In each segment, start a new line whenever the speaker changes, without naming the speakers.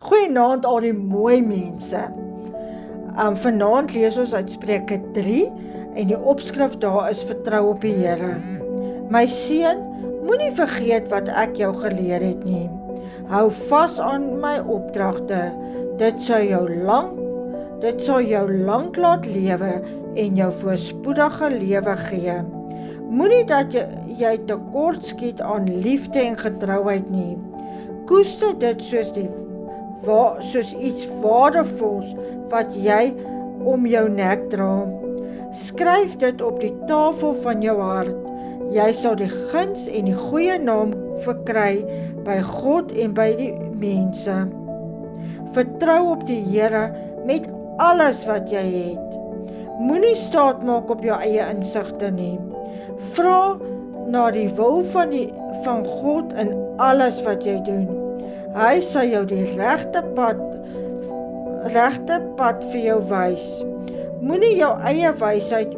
Goeienaand al die mooi mense. Vanaand lees ons uit Spreuke 3 en die opskrif daar is vertrou op die Here. My seun, moenie vergeet wat ek jou geleer het nie. Hou vas aan my opdragte. Dit sal jou lank laat lewe en jou voorspoedige lewe gee. Moenie dat jy tekort skiet aan liefde en getrouheid nie. Koester dit soos iets waardevols wat jy om jou nek dra. Skryf dit op die tafel van jou hart. Jy sal die guns en die goeie naam verkry by God en by die mense. Vertrou op die Here met alles wat jy het. Moenie staat maak op jou eie insigte nie. Vra na die wil van God in alles wat jy doen. Hy sal jou die regte pad vir jou wys. Moenie jou eie wysheid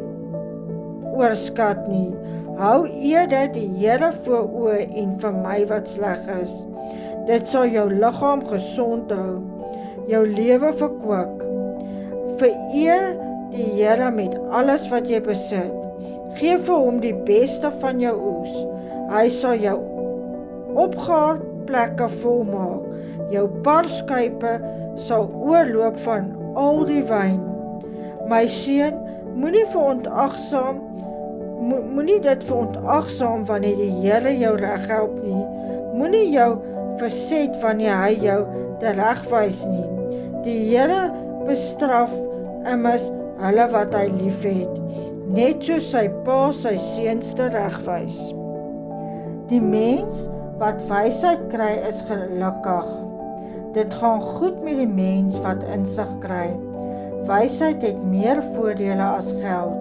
oorskat nie. Hou eerder die Here voor oë en vermy wat sleg is. Dit sal jou liggaam gesond hou, jou lewe verkwik. Vereer die Here met alles wat jy besit. Geef vir hom die beste van jou oes. Hy sal jou opgaar plekke volmaak. Jou parskuipe sal oorloop van al die wyn. My seun, moenie dit verontagsaam wanneer die Here jou reghelp nie. Moenie jou verset wanneer hy jou teregwys nie. Die Here bestraf immers hulle wat hy liefhet, net soos sy pa sy seuns teregwys. Die mens wat wysheid kry is gelukkig. Dit gaan goed met die mens wat insig kry. Wysheid het meer voordele as geld.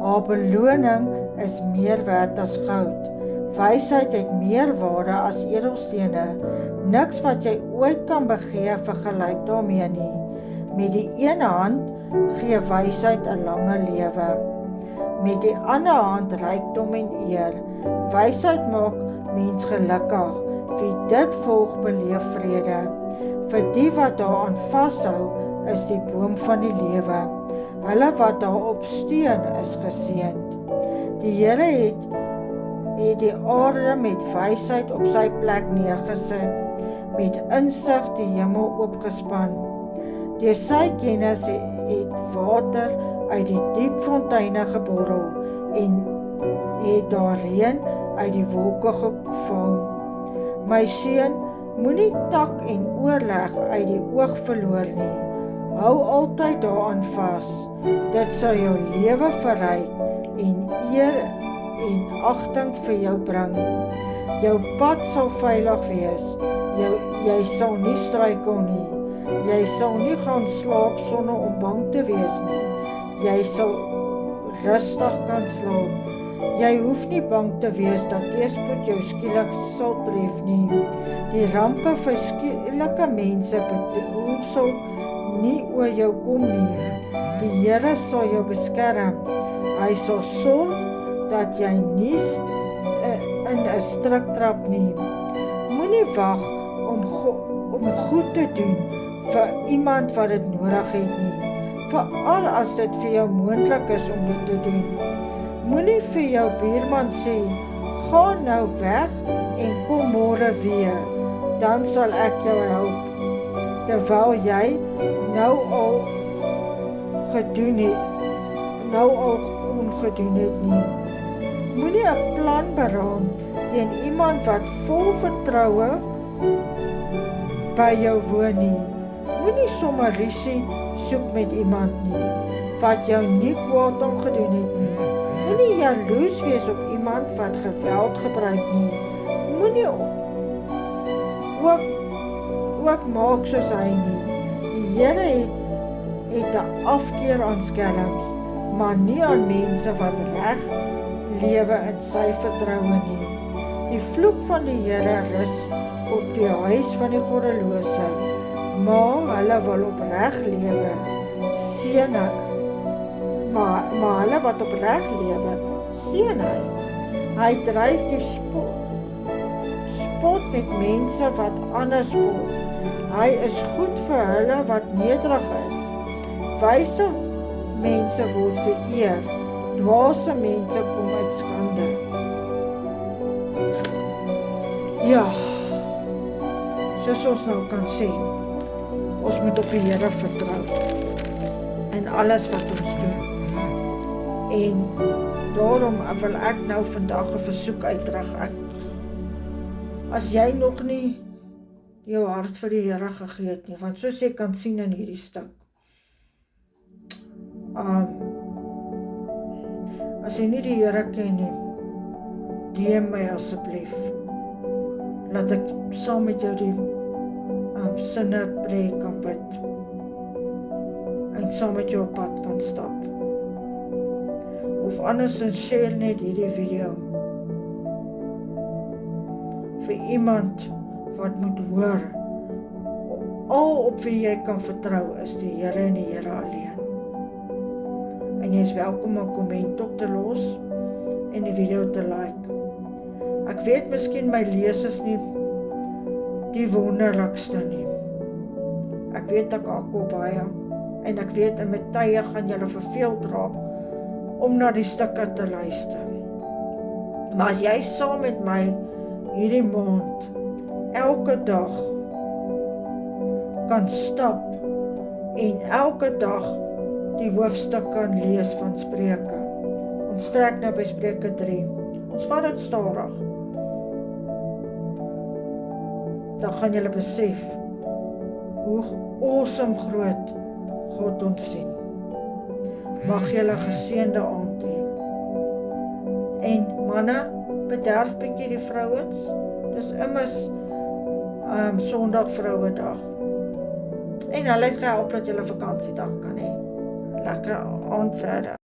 Haar beloning is meer werd as goud. Wysheid het meer waarde as edelstene. Niks wat jy ooit kan begeer vergelyk daarmee nie. Met die ene hand gee wysheid 'n lange lewe. Met die ander hand rykdom en eer. Wysheid maak mens gelukkig. Wie dit volg, beleef vrede. Vir die wat daaraan vashou, is die boom van die lewe. Hulle wat daarop steun, is geseënd. Die Here het die aarde met wysheid op sy plek neergesit, met insig die hemel oopgespan. Deur sy kennis het water uit die diep fonteine geborrel en het daar reën uit die wolke geval. My seun, moenie tak en oorleg uit die oog verloor nie. Hou altyd daaraan vas. Dit sal jou lewe verryk en eer en agting vir jou bring. Jou pad sal veilig wees. Jy sal nie struikel nie. Jy sal nie gaan slaap sonder om bang te wees nie. Jy sal rustig kan slaap. Jy hoef nie bang te wees dat teëspoed jou skielik sal tref nie. Die rampe vir skielike mense bedoel nie oor jou kom nie. Die Here sal jou beskerm. Hy sal sorg dat jy nie in 'n struik trap nie. Moenie wag om goed te doen vir iemand wat dit nodig het nie. Veral as dit vir jou moontlik is om dit te doen. Moenie vir jou buurman sê, gaan nou weg en kom môre weer, dan sal ek jou help, terwyl jy nou al ongedoen het nie. Moenie 'n plan beraam teen iemand wat vol vertroue by jou woon nie. Moenie sommer rusie soek met iemand nie, wat jou nie kwaad aangedoen het nie. Moenie jaloers wees op iemand wat geweld gebruik nie. Moenie ook maak soos hy nie. Die Here het 'n afkeer aan skelms, maar nie aan mense wat reg lewe in sy vertroue nie. Die vloek van die Here rus op die huis van die goddelose, maar hulle wil opreg lewe, seën hy. Maar hulle wat opreg lewe, seën hy. Hy dryf die spot met mense wat anders spot. Hy is goed vir hulle wat nederig is. Wyse mense word vereer, dwaase mense kom uit skande. Ja, soos ons nou kan sê, ons moet op die Here vertrou in alles wat ons doen. En daarom wil ek nou vandag 'n versoek uitdruk. As jy nog nie jou hart vir die Here gegee het nie, want soos jy kan sien in hierdie stuk, as jy nie die Here ken nie, DM my asseblief, laat ek saam met jou die sinne preek kan bid en saam met jou op pad kan stap. Of anders dan share net hierdie video vir iemand wat moet hoor. Al op wie jy kan vertrou is die Here en die Here alleen. En jy is welkom om 'n komment op te los en die video te like. Ek weet miskien my lees is nie die wonderlikste nie. Ek weet ek akkel baie en ek weet in my tye gaan julle verveeld raak om na die stukke te luister. Maar as jy saam met my hierdie maand elke dag kan stap en elke dag die hoofstuk kan lees van Spreuke. Ons trek nou by Spreuke 3. Ons vat dit stadig. Dan gaan julle besef hoe awesome groot God ons sien. Mag julle geseënde aand hê. En manne, bederf bietjie die vrouens. Dis immers Sondag Vrouedag. En hulle het gehelp dat julle vakansiedag kan hê. Lekker aand verder.